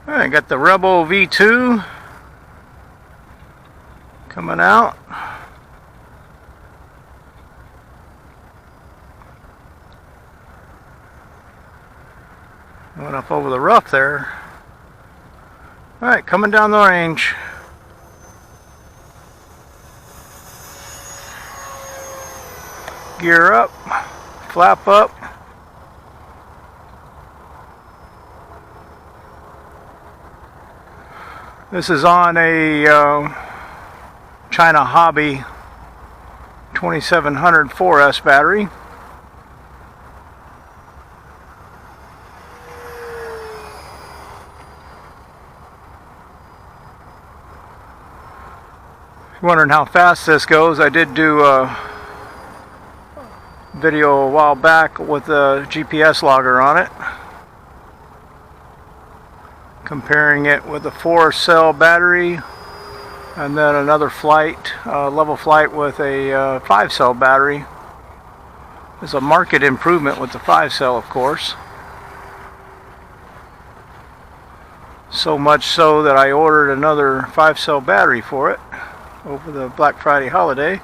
Alright, got the RebelV2 coming out. Went up over the rough there. Alright, coming down the range. Gear up, flap up. This is on a China Hobby 2700 4S battery. Wondering how fast this goes. I did do a video a while back with a GPS logger on it, comparing it with a 4-cell battery and then another flight, level flight with a 5-cell battery. There's a marked improvement with the 5-cell, of course. So much so that I ordered another 5-cell battery for it over the Black Friday holiday.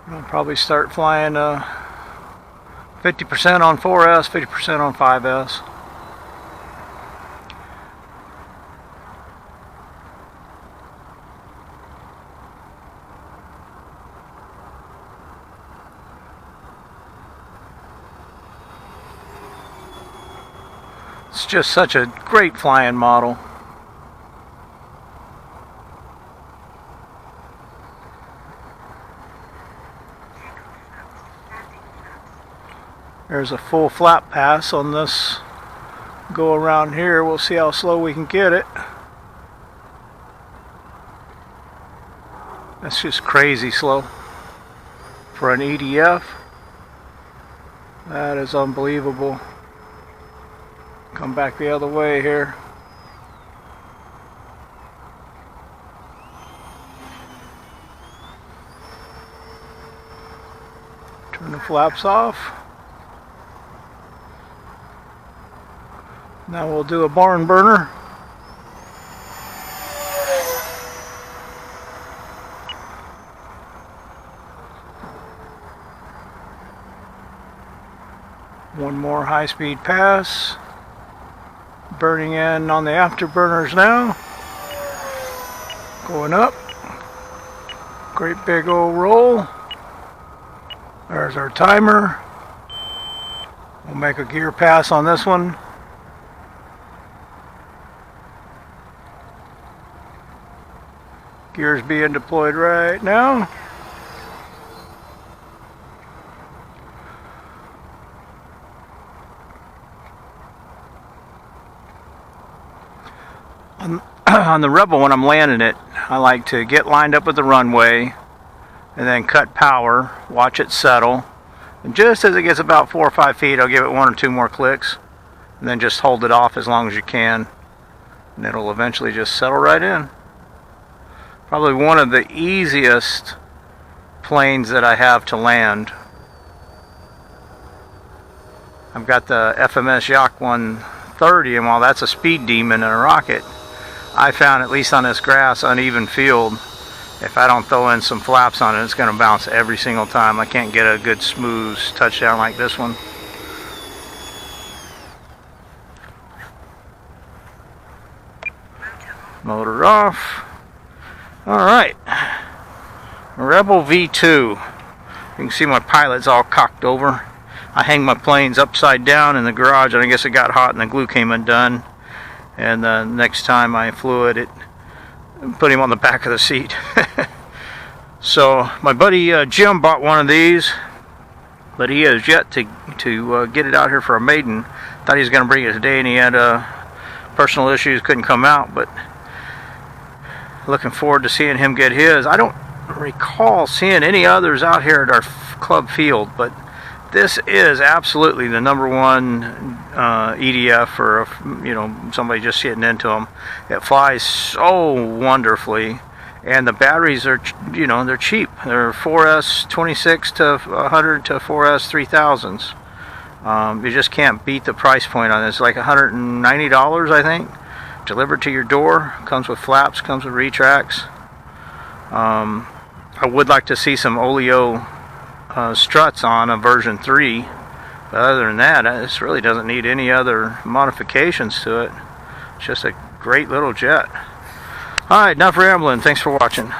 I'll probably start flying 50% on 4S, 50% on 5S. It's just such a great flying model. There's a full flap pass on this go around here. We'll see how slow we can get it. That's just crazy slow for an EDF. That is unbelievable. Come back the other way here. Turn the flaps off. Now we'll do a barn burner. One more high-speed pass. Burning in on the afterburners now. Going up. Great big old roll. There's our timer. We'll make a gear pass on this one. Gears being deployed right now. On the Rebel, when I'm landing it, I like to get lined up with the runway and then cut power, watch it settle, and just as it gets about 4 or 5 feet, I'll give it 1 or 2 more clicks and then just hold it off as long as you can, and it'll eventually just settle right in. Probably one of the easiest planes that I have to land. I've got the FMS Yak 130, and while that's a speed demon and a rocket, I found, at least on this grass, uneven field, if I don't throw in some flaps on it, it's going to bounce every single time. I can't get a good smooth touchdown like this one. Motor off. Alright, RebelV2. You can see my pilot's all cocked over. I hang my planes upside down in the garage, and I guess it got hot and the glue came undone. And the next time I flew it, put him on the back of the seat. So my buddy Jim bought one of these, but he has yet to get it out here for a maiden. Thought he was going to bring it today, and he had personal issues, couldn't come out, but looking forward to seeing him get his. I don't recall seeing any others out here at our club field, but this is absolutely the #1 EDF for, somebody just getting into them. It flies so wonderfully. And the batteries are, you know, they're cheap. They're 4S 26 to 100 to 4S 3000s. You just can't beat the price point on this. It's like $190, I think, delivered to your door. Comes with flaps, comes with retracts. I would like to see some oleo struts on a version 3, but other than that, this really doesn't need any other modifications to it. It's just a great little jet. Alright, enough rambling. Thanks for watching.